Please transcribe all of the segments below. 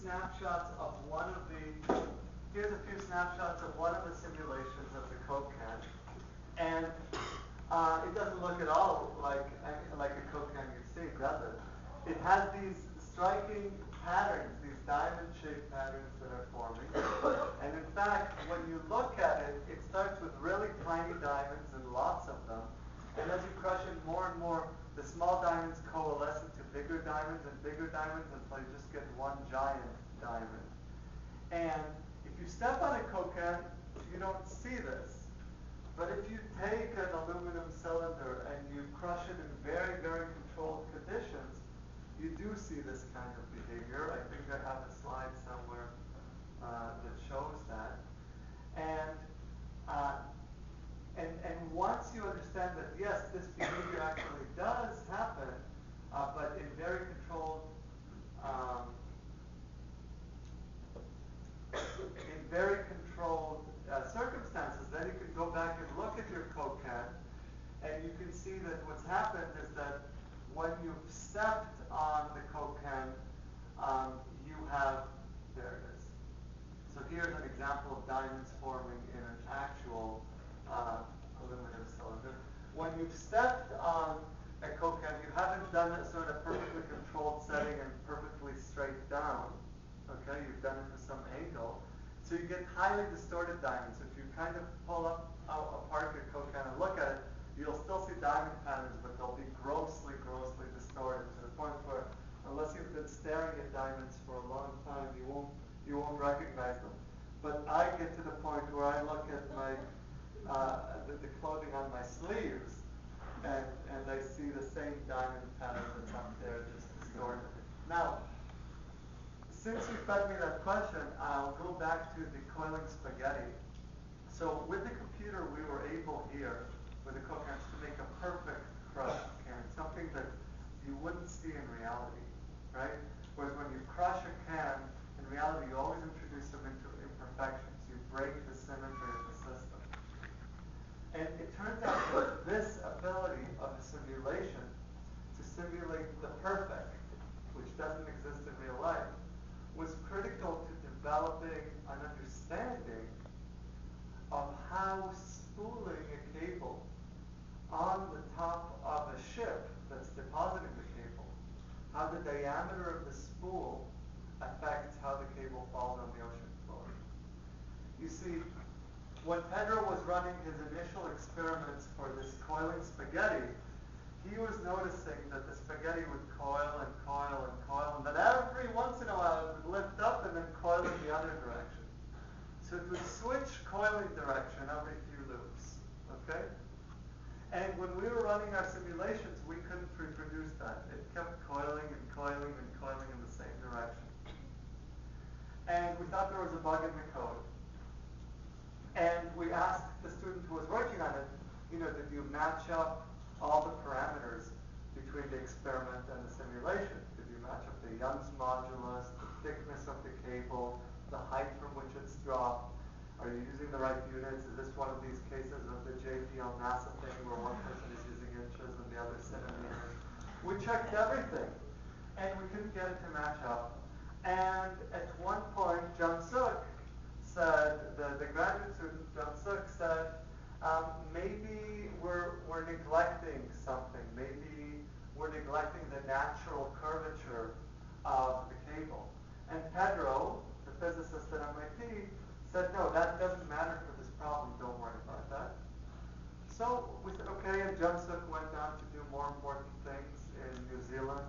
snapshots of here's a few snapshots of one of the simulations of the Coke can. And it doesn't look at all like a Coke can you've seen, does it? It has these striking patterns, these diamond-shaped patterns that are forming. And in fact, when you look at it, it starts with really tiny diamonds and lots of them. And as you crush it more and more, the small diamonds coalesce into bigger diamonds until you just get one giant diamond. And if you step on a Coke can, you don't see this. But if you take an aluminum cylinder and you crush it in very, very controlled conditions, you do see this kind of behavior. I think I have a slide somewhere that shows that. And once you understand that, yes, this behavior actually does happen, but in very controlled circumstances, then you can go back and look at your Coke can, and you can see that what's happened is that when you've stepped on the Coke can, you have, there it is. So here's an example of diamonds forming in an actual aluminum cylinder. When you've stepped on a Coke can, you haven't done it sort of perfectly controlled setting and perfectly straight down. Okay, you've done it with some angle. So you get highly distorted diamonds. If you kind of pull apart your Coke can and look at it, you'll still see diamond patterns, but they'll be grossly, grossly distorted to the point where, unless you've been staring at diamonds for a long time, you won't recognize them. But I get to the point where I look at my the clothing on my sleeves, and I see the same diamond pattern that's up there, just distorted. Now, since you fed me that question, I'll go back to the coiling spaghetti. So with the computer, we were able here, with the Coke cans, to make a perfect crush can, something that you wouldn't see in reality, right? Whereas when you crush a can, in reality, you always introduce them into imperfections. You break the symmetry of the system. And it turns out that this ability of a simulation to simulate the perfect, which doesn't exist in real life, was critical to developing an understanding of how spooling a cable on the top of a ship that's depositing the cable, how the diameter of the spool affects how the cable falls on the ocean floor. You see, when Pedro was running his initial experiments for this coiling spaghetti, he was noticing that the spaghetti would coil and coil and coil, and that every once in a while it would lift up and then coil in the other direction. So it would switch coiling direction every few loops, okay? And when we were running our simulations, we couldn't reproduce that. It kept coiling and coiling and coiling in the same direction. And we thought there was a bug in the code. And we asked the student who was working on it, did you match up all the parameters between the experiment and the simulation? Did you match up the Young's modulus, the thickness of the cable, the height from which it's dropped? Are you using the right units? Is this one of these cases of the JPL NASA thing where one person is using inches and the other centimeters? We checked everything, and we couldn't get it to match up. And at one point, Jung Suk said, the graduate student, Jung Suk said, maybe we're neglecting something. Maybe we're neglecting the natural curvature of the cable. And Pedro, the physicist at MIT, said, no, that doesn't matter for this problem. Don't worry about that. So we said, okay, and Jung Suk went on to do more important things in New Zealand,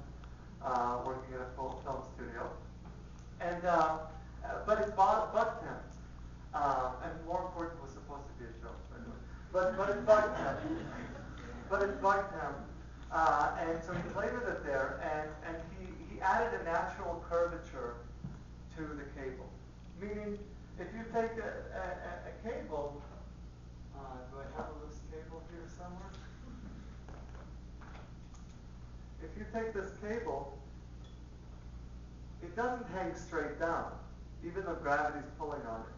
working at a full film studio. And but it bugged him. And more important, was supposed to be a joke, by the way. But it bugged him. And so he played with it there, and he added a natural curvature to the cable. Meaning, if you take a cable, do I have a loose cable here somewhere? If you take this cable, it doesn't hang straight down, even though gravity's pulling on it.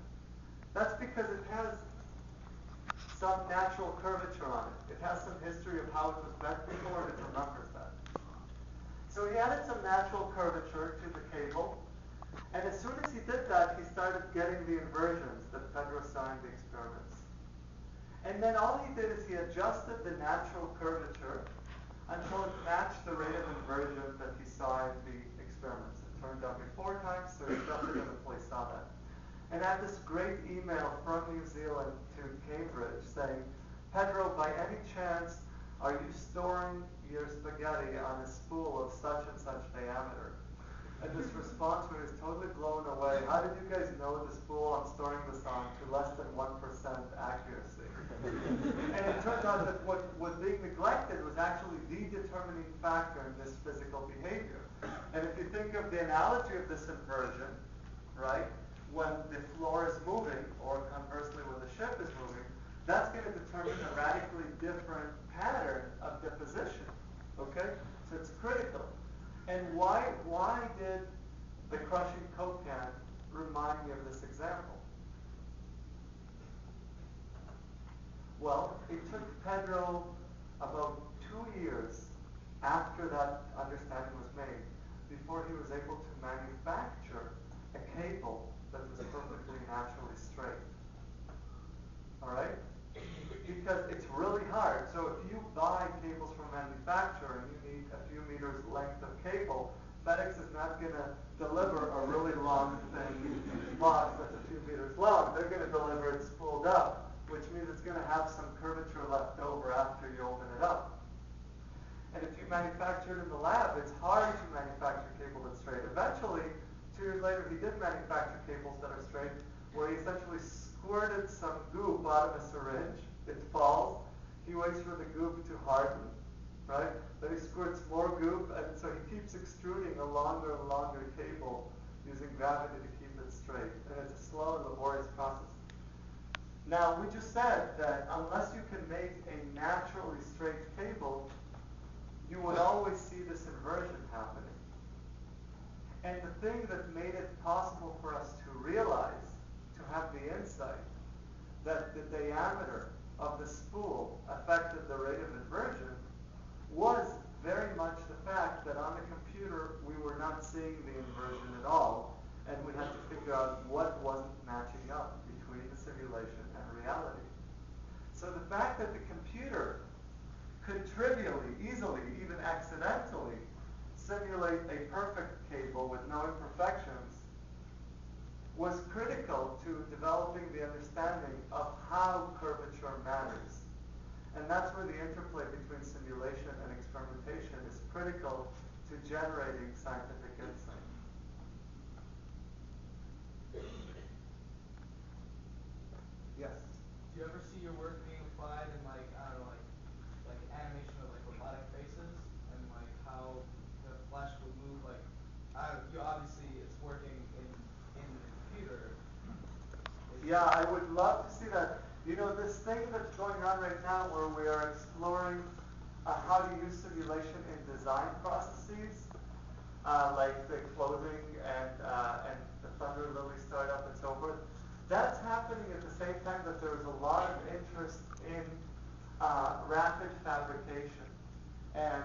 That's because it has some natural curvature on it. It has some history of how it was bent before, and it remembers that. So he added some natural curvature to the cable, And as soon as he did that, he started getting the inversions that Pedro saw in the experiments. And then all he did is he adjusted the natural curvature until it matched the rate of inversion that he saw in the experiments. It turned out 4 times, so he adjusted it until he saw that. And I had this great email from New Zealand to Cambridge saying, Pedro, by any chance, are you storing your spaghetti on a spool of such and such diameter? And this response was totally blown away. How did you guys know the spool I'm storing this on to less than 1% accuracy? And it turned out that what was being neglected was actually the determining factor in this physical behavior. And if you think of the analogy of this inversion, right, when the floor is moving, or conversely when the ship is moving, that's going to determine a radically different pattern of deposition. Okay? So it's critical. And why did the crushing Coke can remind me of this example? Well, it took Pedro about 2 years after that understanding was made before he was able to manufacture a cable that was perfectly naturally straight. All right? Because it's really hard. So if you buy cables from a manufacturer and you need a few meters length of cable, FedEx is not going to deliver a really long thin box that's a few meters long. They're going to deliver it spooled up, which means it's going to have some curvature left over after you open it up. And if you manufacture it in the lab, it's hard to manufacture cable that's straight. Eventually, 2 years later, he did manufacture cables that are straight, where he essentially squirted some goop out of a syringe. It falls. He waits for the goop to harden, right? Then he squirts more goop, and so he keeps extruding a longer and longer cable using gravity to keep it straight. And it's a slow and laborious process. Now, we just said that unless you can make a naturally straight cable, you would always see this inversion happening. And the thing that made it possible for us to realize, to have the insight, that the diameter of the spool affected the rate of inversion was very much the fact that on the computer we were not seeing the inversion at all, and we had to figure out what wasn't matching up between the simulation and reality. So the fact that the computer could trivially, easily, even accidentally simulate a perfect cable with no imperfections was critical to developing the understanding of how curvature matters. And that's where the interplay between simulation and experimentation is critical to generating scientific insight. Yes? Do you ever see your work being applied in like, I don't know, like animation of like robotic faces and like how the flesh would move like, you obviously it's working in the computer. Yeah, I would love to see that. You know, this thing that's going on right now where we are exploring how to use simulation in design processes, like the clothing and the Thunder Lily startup and so forth, that's happening at the same time that there is a lot of interest in rapid fabrication and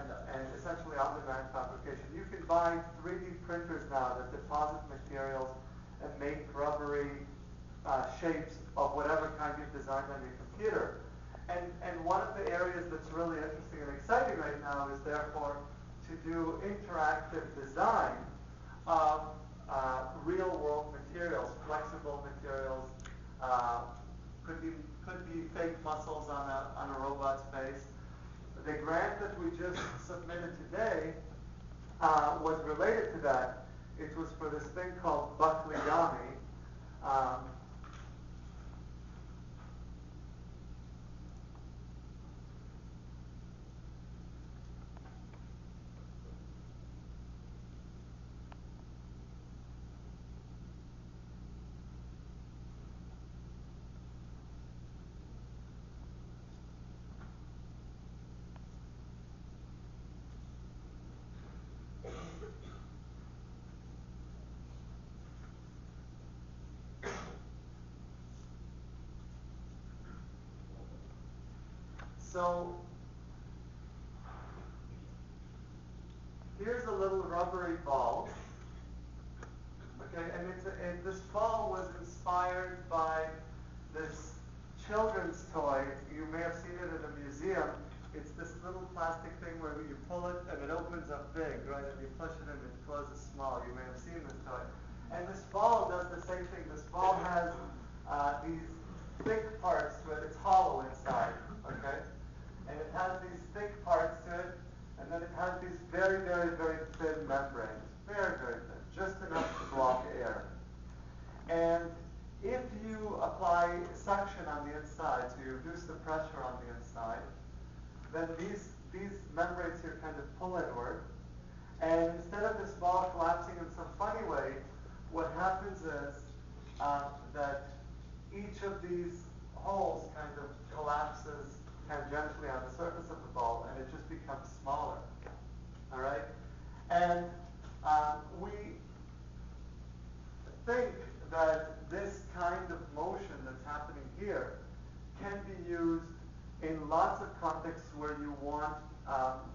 essentially on-demand fabrication. You can buy 3D printers now that deposit materials and make rubbery shapes of whatever kind you've designed on your computer. And one of the areas that's really interesting and exciting right now is therefore to do interactive design of real-world materials, flexible materials, could be fake muscles on a robot's face. The grant that we just submitted today was related to that. It was for this thing called Buckleyami. So here's a little rubbery ball. Okay, this ball was inspired by this children's toy. You may have seen it at a museum. It's this little plastic thing where you pull it and it opens up big, right? And you push it and it closes small. You may have seen this toy. And this ball does the same thing. This ball has these thick parts to it. It's hollow inside, okay? And it has these thick parts to it, and then it has these very, very, very thin membranes. Very, very thin. Just enough to block air. And if you apply suction on the inside, so you reduce the pressure on the inside, then these membranes here kind of pull inward. And instead of this ball collapsing in some funny way, what happens is that each of these holes kind of collapses tangentially on the surface of the ball, and it just becomes smaller. All right? And we think that this kind of motion that's happening here can be used in lots of contexts where you want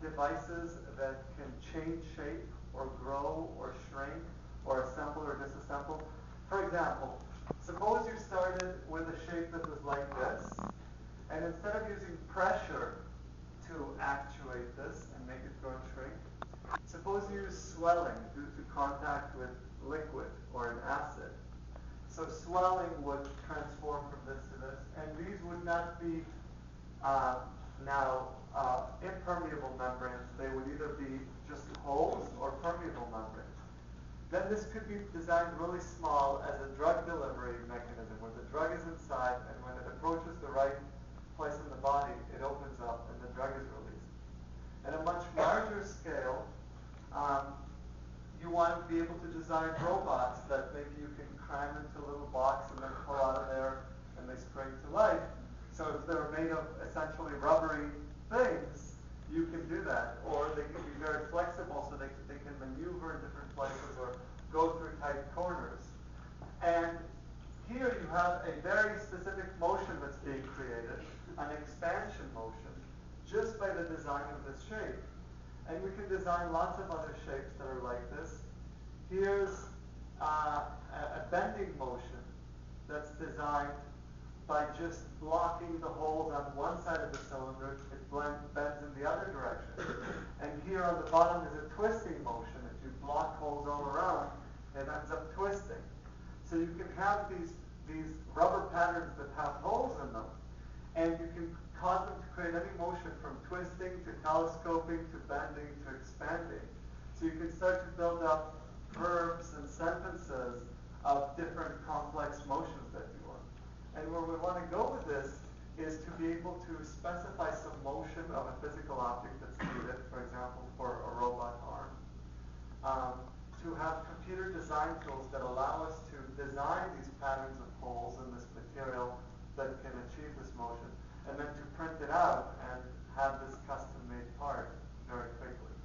devices that can change shape or grow or shrink or assemble or disassemble. For example, suppose you started with a shape that was like this, and instead of using pressure to actuate this and make it grow and shrink, suppose you use swelling due to contact with liquid or an acid. So swelling would transform from this to this, and these would not be impermeable membranes. They would either be just holes or permeable membranes. Then this could be designed really small as a drug delivery mechanism, where the drug is inside, and when it approaches the right place in the body, it opens up and the drug is released. At a much larger scale, you want to be able to design robots that maybe you can cram into a little box and then pull out of there and they spring to life. So if they're made of essentially rubbery things, you can do that. Or they can be very flexible so they can maneuver in different places or go through tight corners. And here you have a very specific motion that's being created, an expansion motion, just by the design of this shape. And we can design lots of other shapes that are like this. Here's a bending motion that's designed by just blocking the holes on one side of the cylinder. It bends in the other direction. And here on the bottom is a twisting motion. If you block holes all around, it ends up twisting. So you can have these rubber patterns that have holes in them, and you can cause them to create any motion from twisting to telescoping to bending to expanding. So you can start to build up verbs and sentences of different complex motions that you want. And where we want to go with this is to be able to specify some motion of a physical object that's needed, for example, for a robot arm. To have computer design tools that allow us to design these patterns of holes in this material that can achieve this motion, and then to print it out and have this custom-made part very quickly.